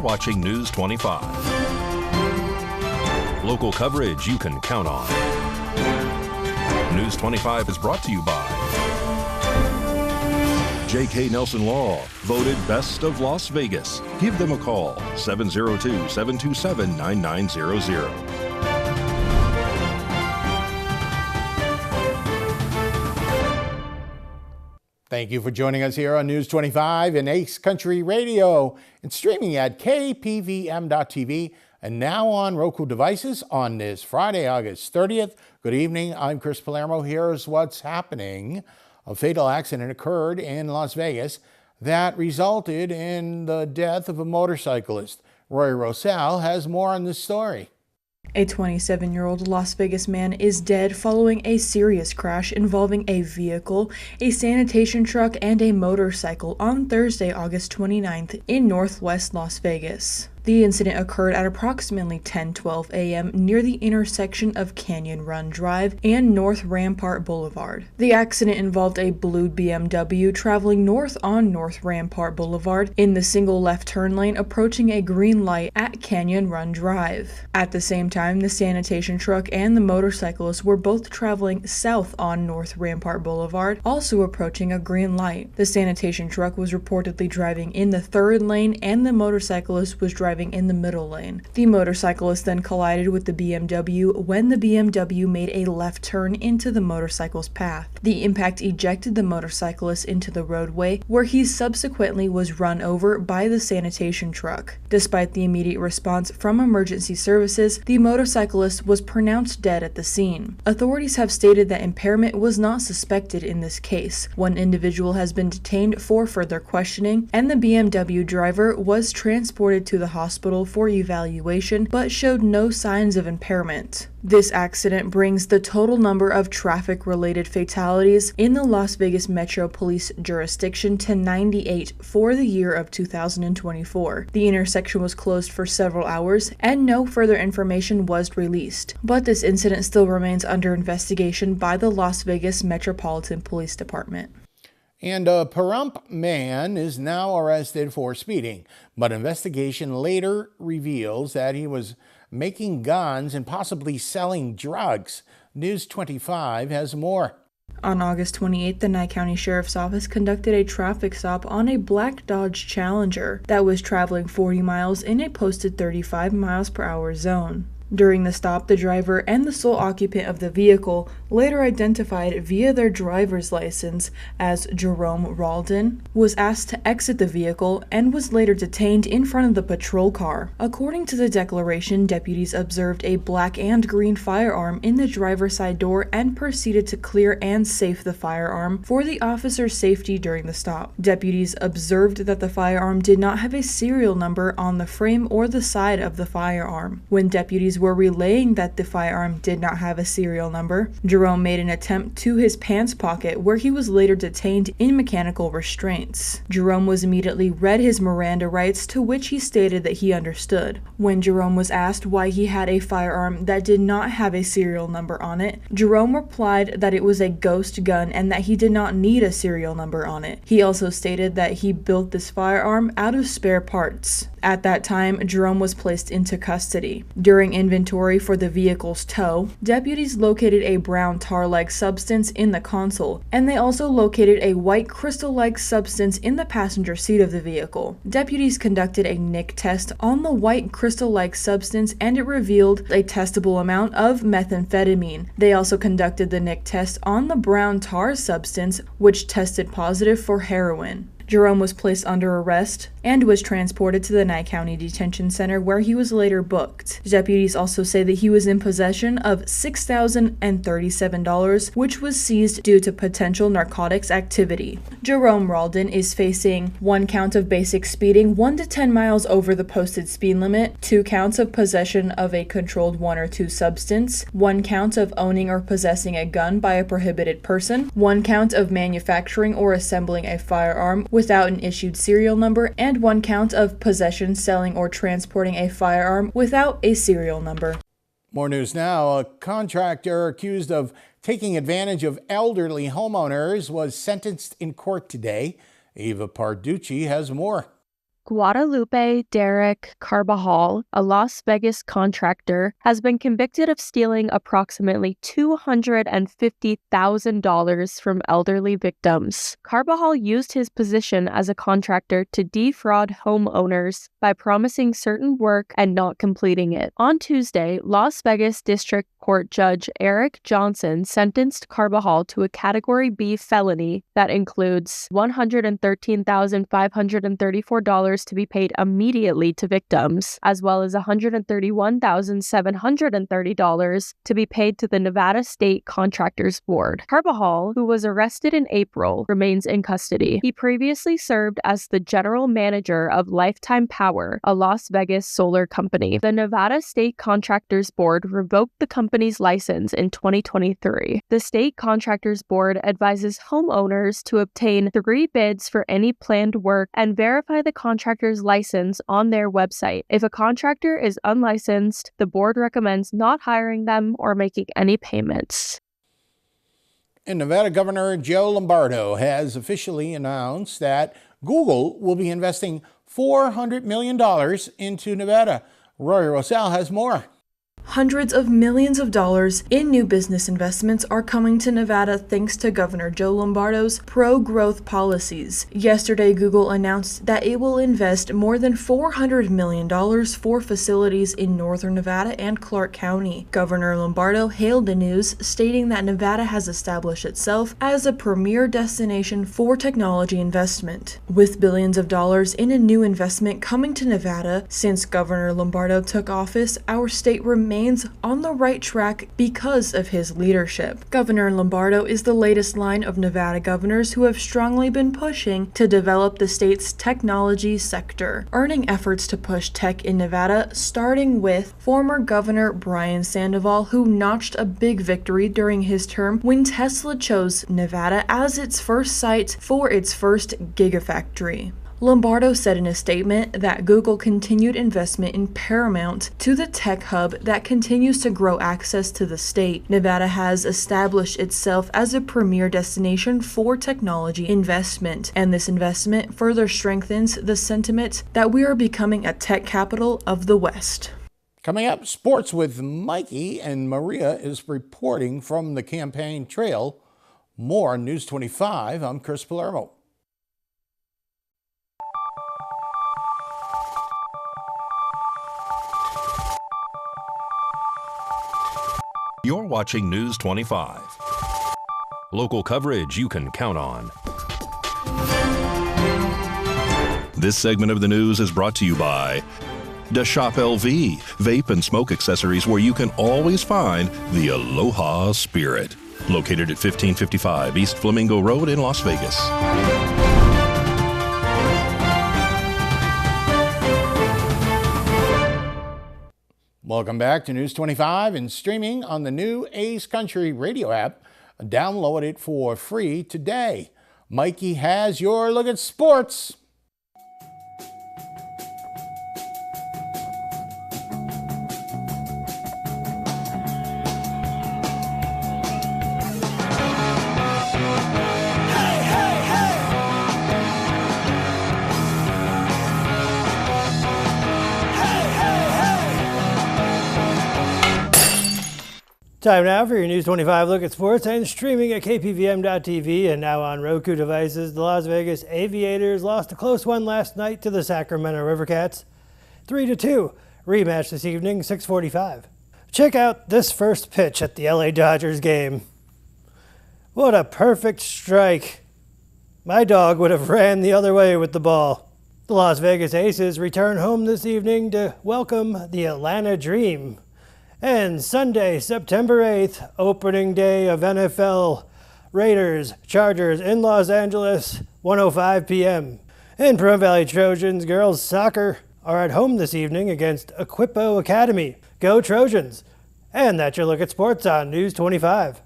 watching News 25. Local coverage you can count on. News 25 is brought to you by J.K. Nelson Law, voted Best of Las Vegas. Give them a call, 702-727-9900. Thank you for joining us here on News 25 and Ace Country Radio and streaming at KPVM.TV and now on Roku devices on this Friday, August 30th. Good evening. I'm Chris Palermo. Here's what's happening. A fatal accident occurred in Las Vegas that resulted in the death of a motorcyclist. Roy Rosell has more on this story. A 27-year-old Las Vegas man is dead following a serious crash involving a vehicle, a sanitation truck, and a motorcycle on Thursday, August 29th in northwest Las Vegas. The incident occurred at approximately 10:12 a.m. near the intersection of Canyon Run Drive and North Rampart Boulevard. The accident involved a blue BMW traveling north on North Rampart Boulevard in the single left turn lane approaching a green light at Canyon Run Drive. At the same time, the sanitation truck and the motorcyclist were both traveling south on North Rampart Boulevard, also approaching a green light. The sanitation truck was reportedly driving in the third lane and the motorcyclist was driving in the middle lane. The motorcyclist then collided with the BMW when the BMW made a left turn into the motorcycle's path. The impact ejected the motorcyclist into the roadway, where he subsequently was run over by the sanitation truck. Despite the immediate response from emergency services, the motorcyclist was pronounced dead at the scene. Authorities have stated that impairment was not suspected in this case. One individual has been detained for further questioning, and the BMW driver was transported to the hospital for evaluation but showed no signs of impairment. This accident brings the total number of traffic-related fatalities in the Las Vegas Metro Police jurisdiction to 98 for the year of 2024. The intersection was closed for several hours and no further information was released, but this incident still remains under investigation by the Las Vegas Metropolitan Police Department. And a Pahrump man is now arrested for speeding, but investigation later reveals that he was making guns and possibly selling drugs. News 25 has more. On August 28th, the Nye County Sheriff's Office conducted a traffic stop on a black Dodge Challenger that was traveling 40 miles in a posted 35 miles per hour zone. During the stop, the driver and the sole occupant of the vehicle, later identified via their driver's license as Jerome Ralden, was asked to exit the vehicle and was later detained in front of the patrol car. According to the declaration, deputies observed a black and green firearm in the driver's side door and proceeded to clear and safe the firearm for the officer's safety during the stop. Deputies observed that the firearm did not have a serial number on the frame or the side of the firearm. When deputies were relaying that the firearm did not have a serial number, Jerome made an attempt to his pants pocket where he was later detained in mechanical restraints. Jerome was immediately read his Miranda rights, to which he stated that he understood. When Jerome was asked why he had a firearm that did not have a serial number on it, Jerome replied that it was a ghost gun and that he did not need a serial number on it. He also stated that he built this firearm out of spare parts. At that time, Jerome was placed into custody. During inventory for the vehicle's tow, deputies located a brown tar-like substance in the console, and they also located a white crystal-like substance in the passenger seat of the vehicle. Deputies conducted a NIC test on the white crystal-like substance, and it revealed a testable amount of methamphetamine. They also conducted the NIC test on the brown tar substance, which tested positive for heroin. Jerome was placed under arrest and was transported to the Nye County Detention Center, where he was later booked. Deputies also say that he was in possession of $6,037, which was seized due to potential narcotics activity. Jerome Ralden is facing 1 count of basic speeding 1 to 10 miles over the posted speed limit, 2 counts of possession of a controlled 1 or 2 substance, 1 count of owning or possessing a gun by a prohibited person, 1 count of manufacturing or assembling a firearm without an issued serial number, and 1 count of possession, selling, or transporting a firearm without a serial number. More news now. A contractor accused of taking advantage of elderly homeowners was sentenced in court today. Eva Parducci has more. Guadalupe Derek Carbajal, a Las Vegas contractor, has been convicted of stealing approximately $250,000 from elderly victims. Carbajal used his position as a contractor to defraud homeowners by promising certain work and not completing it. On Tuesday, Las Vegas District Court Judge Eric Johnson sentenced Carbajal to a Category B felony that includes $113,534 to be paid immediately to victims, as well as $131,730 to be paid to the Nevada State Contractors Board. Carbajal, who was arrested in April, remains in custody. He previously served as the general manager of Lifetime Power, a Las Vegas solar company. The Nevada State Contractors Board revoked the company's license in 2023. The State Contractors Board advises homeowners to obtain 3 bids for any planned work and verify the contractor's license on their website. If a contractor is unlicensed, the board recommends not hiring them or making any payments. And Nevada Governor Joe Lombardo has officially announced that Google will be investing $400 million into Nevada. Rory Rosell has more. Hundreds of millions of dollars in new business investments are coming to Nevada thanks to Governor Joe Lombardo's pro-growth policies. Yesterday, Google announced that it will invest more than $400 million for facilities in northern Nevada and Clark County. Governor Lombardo hailed the news, stating that Nevada has established itself as a premier destination for technology investment. With billions of dollars in a new investment coming to Nevada since Governor Lombardo took office, our state remains on the right track because of his leadership. Governor Lombardo is the latest line of Nevada governors who have strongly been pushing to develop the state's technology sector, earning efforts to push tech in Nevada, starting with former Governor Brian Sandoval, who notched a big victory during his term when Tesla chose Nevada as its first site for its first gigafactory. Lombardo said in a statement that Google continued investment in Pahrump to the tech hub that continues to grow access to the state. Nevada has established itself as a premier destination for technology investment, and this investment further strengthens the sentiment that we are becoming a tech capital of the West. Coming up, sports with Mikey, and Maria is reporting from the campaign trail. More on News 25. I'm Chris Palermo. You're watching News 25. Local coverage you can count on. This segment of the news is brought to you by Da Shop LV, vape and smoke accessories where you can always find the Aloha spirit. Located at 1555 East Flamingo Road in Las Vegas. Welcome back to News 25 and streaming on the new Ace Country radio app. Download it for free today. Mikey has your look at sports. Time now for your News 25 look at sports and streaming at KPVM.TV and now on Roku devices. The Las Vegas Aviators lost a close one last night to the Sacramento Rivercats. 3-2. Rematch this evening, 6:45. Check out this first pitch at the LA Dodgers game. What a perfect strike. My dog would have ran the other way with the ball. The Las Vegas Aces return home this evening to welcome the Atlanta Dream. And Sunday, September 8th, opening day of NFL Raiders, Chargers in Los Angeles, 1:05 p.m. And Pahrump Valley Trojans girls soccer are at home this evening against Equipo Academy. Go Trojans! And that's your look at sports on News 25.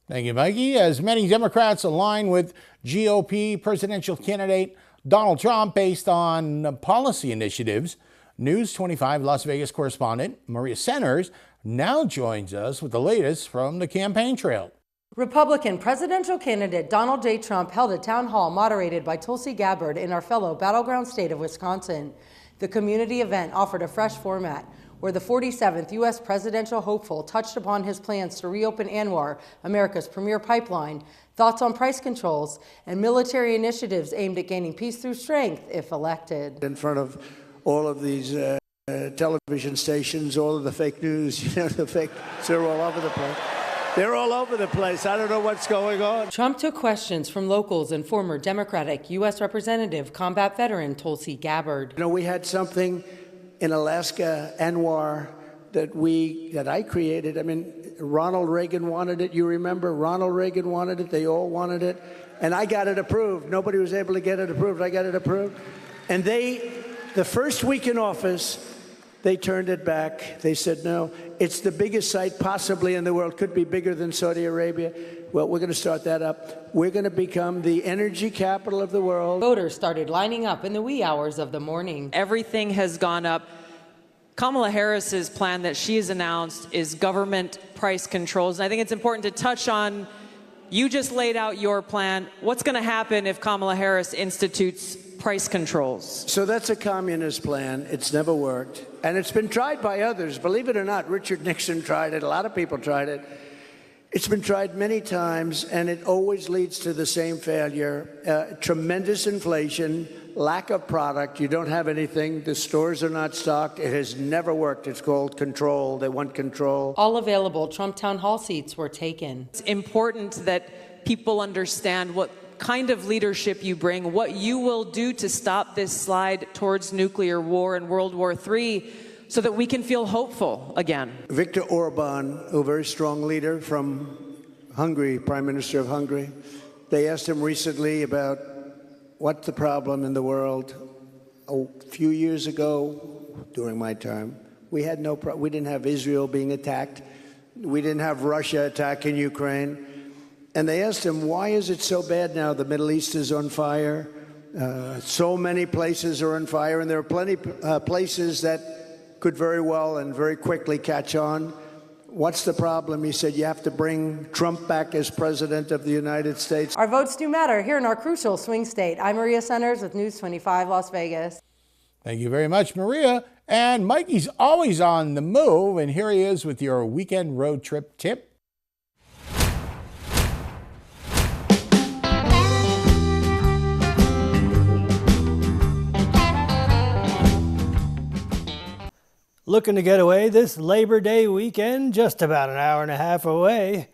Thank you, Mikey. As many Democrats align with GOP presidential candidate Donald Trump based on policy initiatives, News 25 Las Vegas correspondent Maria Centers now joins us with the latest from the campaign trail. Republican presidential candidate Donald J. Trump held a town hall moderated by Tulsi Gabbard in our fellow battleground state of Wisconsin. The community event offered a fresh format where the 47th U.S. presidential hopeful touched upon his plans to reopen ANWR, America's premier pipeline, thoughts on price controls, and military initiatives aimed at gaining peace through strength if elected. In front of all of these television stations, all of the fake news, the fake, they're all over the place. They're all over the place. I don't know what's going on. Trump took questions from locals and former Democratic U.S. Representative, combat veteran Tulsi Gabbard. We had something in Alaska, ANWR, that I created. I mean, Ronald Reagan wanted it. You remember? Ronald Reagan wanted it. They all wanted it. And I got it approved. Nobody was able to get it approved. I got it approved. And the first week in office, they turned it back. They said, no, it's the biggest site possibly in the world, could be bigger than Saudi Arabia. Well, we're going to start that up. We're going to become the energy capital of the world. Voters started lining up in the wee hours of the morning. Everything has gone up. Kamala Harris's plan that she has announced is government price controls. And I think it's important to touch on, you just laid out your plan. What's going to happen if Kamala Harris institutes price controls? So that's a communist plan. It's never worked. And it's been tried by others. Believe it or not, Richard Nixon tried it. A lot of people tried it. It's been tried many times, and it always leads to the same failure. Tremendous inflation, lack of product. You don't have anything. The stores are not stocked. It has never worked. It's called control. They want control. All available Trump town hall seats were taken. It's important that people understand what kind of leadership you bring, what you will do to stop this slide towards nuclear war and World War III, so that we can feel hopeful again. Viktor Orban, a very strong leader from Hungary, Prime Minister of Hungary, they asked him recently about what's the problem in the world. A few years ago, during my time, we had no problem. We didn't have Israel being attacked. We didn't have Russia attacking Ukraine. And they asked him, why is it so bad now? The Middle East is on fire. So many places are on fire, and there are plenty places that could very well and very quickly catch on. What's the problem? He said, you have to bring Trump back as president of the United States. Our votes do matter here in our crucial swing state. I'm Maria Centers with News 25 Las Vegas. Thank you very much, Maria. And Mikey's always on the move, and here he is with your weekend road trip tip. Looking to get away this Labor Day weekend, just about an hour and a half away,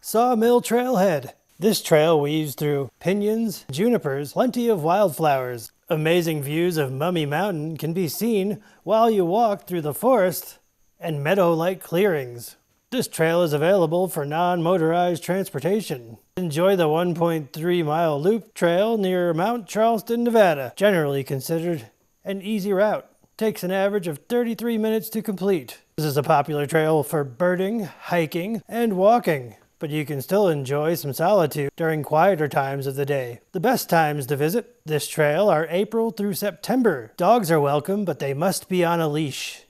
Sawmill Trailhead. This trail weaves through pinyons, junipers, plenty of wildflowers. Amazing views of Mummy Mountain can be seen while you walk through the forest and meadow-like clearings. This trail is available for non-motorized transportation. Enjoy the 1.3-mile loop trail near Mount Charleston, Nevada, generally considered an easy route. Takes an average of 33 minutes to complete. This is a popular trail for birding, hiking, and walking, but you can still enjoy some solitude during quieter times of the day. The best times to visit this trail are April through September. Dogs are welcome, but they must be on a leash.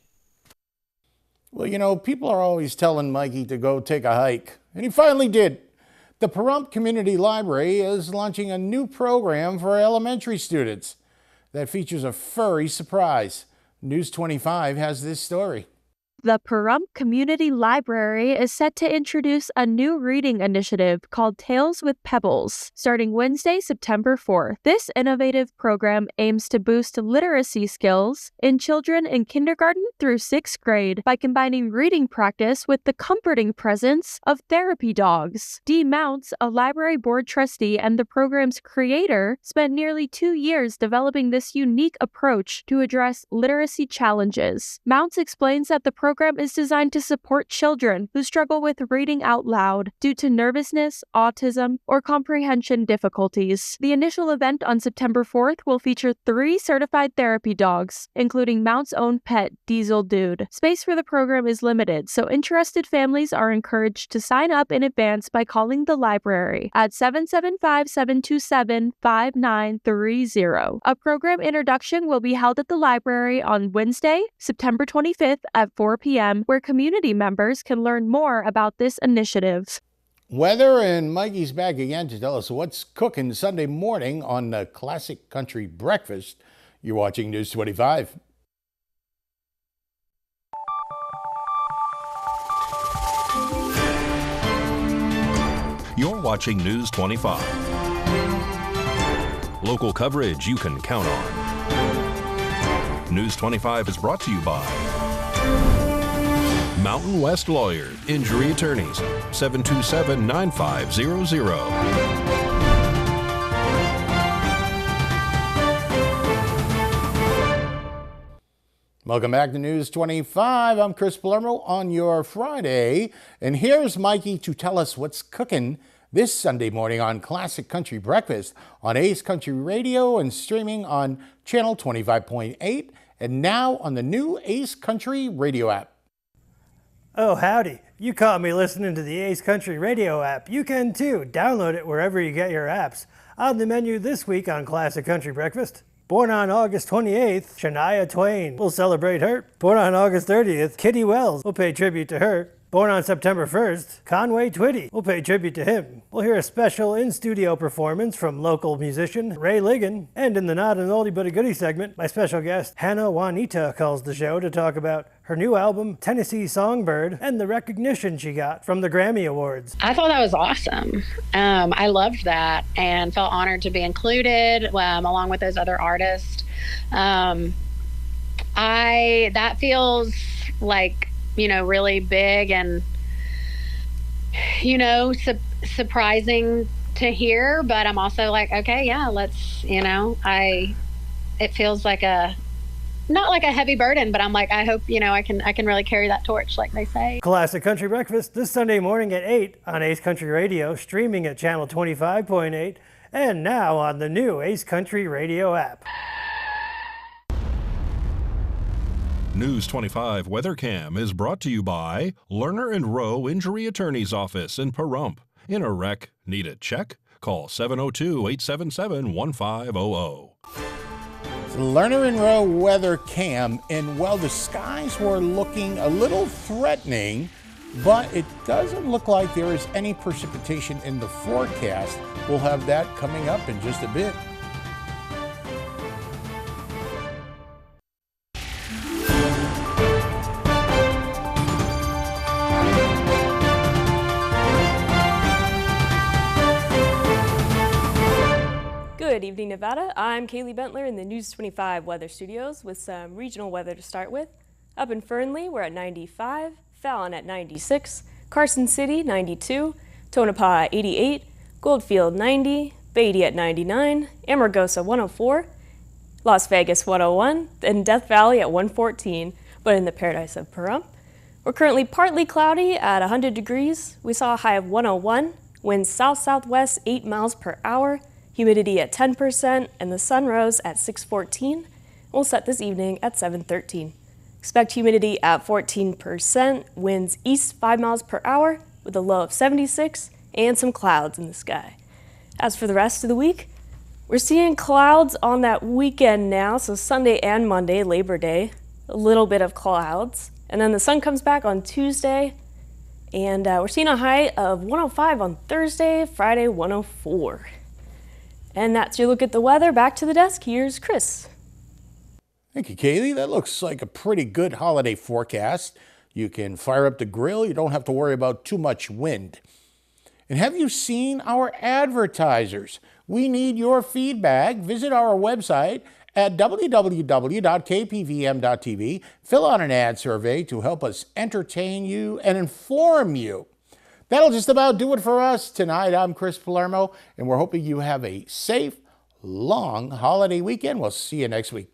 Well, people are always telling Mikey to go take a hike, and he finally did. The Pahrump Community Library is launching a new program for elementary students that features a furry surprise. News 25 has this story. The Pahrump Community Library is set to introduce a new reading initiative called Tales with Pebbles, starting Wednesday, September 4th. This innovative program aims to boost literacy skills in children in kindergarten through 6th grade by combining reading practice with the comforting presence of therapy dogs. Dee Mounts, a library board trustee and the program's creator, spent nearly 2 years developing this unique approach to address literacy challenges. Mounts explains that the program is designed to support children who struggle with reading out loud due to nervousness, autism, or comprehension difficulties. The initial event on September 4th will feature 3 certified therapy dogs, including Mount's own pet, Diesel Dude. Space for the program is limited, so interested families are encouraged to sign up in advance by calling the library at 775-727-5930. A program introduction will be held at the library on Wednesday, September 25th at 4 p.m., where community members can learn more about this initiative. Weather, and Mikey's back again to tell us what's cooking Sunday morning on the Classic Country Breakfast. You're watching News 25. You're watching News 25. Local coverage you can count on. News 25 is brought to you by Mountain West Lawyer, Injury Attorneys, 727-9500. Welcome back to News 25. I'm Chris Palermo on your Friday. And here's Mikey to tell us what's cooking this Sunday morning on Classic Country Breakfast on Ace Country Radio and streaming on Channel 25.8 and now on the new Ace Country Radio app. Oh, howdy. You caught me listening to the Ace Country Radio app. You can too. Download it wherever you get your apps. On the menu this week on Classic Country Breakfast. Born on August 28th, Shania Twain. We'll celebrate her. Born on August 30th, Kitty Wells. We'll pay tribute to her. Born on September 1st, Conway Twitty. We'll pay tribute to him. We'll hear a special in-studio performance from local musician Ray Ligon. And in the Not an Oldie But a Goodie segment, my special guest Hannah Juanita calls the show to talk about her new album, Tennessee Songbird, and the recognition she got from the Grammy Awards. I thought that was awesome. I loved that and felt honored to be included along with those other artists. That feels like, really big and, surprising to hear, but I'm also like, okay, yeah, let's, it feels like not like a heavy burden, but I'm like, I hope, I can really carry that torch, like they say. Classic Country Breakfast this Sunday morning at 8 on Ace Country Radio, streaming at Channel 25.8, and now on the new Ace Country Radio app. News 25 Weather Cam is brought to you by Lerner and Rowe Injury Attorney's Office in Pahrump. In a wreck, need a check? Call 702-877-1500. Lerner and Rowe Weather Cam, and well, the skies were looking a little threatening, but it doesn't look like there is any precipitation in the forecast. We'll have that coming up in just a bit. Good evening, Nevada. I'm Kaylee Bentler in the News 25 Weather Studios with some regional weather to start with. Up in Fernley, we're at 95, Fallon at 96, Carson City 92, Tonopah 88, Goldfield 90, Beatty at 99, Amargosa 104, Las Vegas 101, and Death Valley at 114. But in the paradise of Pahrump, we're currently partly cloudy at 100 degrees. We saw a high of 101, winds south-southwest 8 miles per hour, humidity at 10%, and the sun rose at 6:14. We'll set this evening at 7:13. Expect humidity at 14%, winds east 5 miles per hour with a low of 76, and some clouds in the sky. As for the rest of the week, we're seeing clouds on that weekend now, so Sunday and Monday, Labor Day, a little bit of clouds. And then the sun comes back on Tuesday, and we're seeing a high of 105 on Thursday, Friday 104. And that's your look at the weather. Back to the desk. Here's Chris. Thank you, Kaylee. That looks like a pretty good holiday forecast. You can fire up the grill. You don't have to worry about too much wind. And have you seen our advertisers? We need your feedback. Visit our website at www.kpvm.tv. Fill out an ad survey to help us entertain you and inform you. That'll just about do it for us tonight. I'm Chris Palermo, and we're hoping you have a safe, long holiday weekend. We'll see you next week.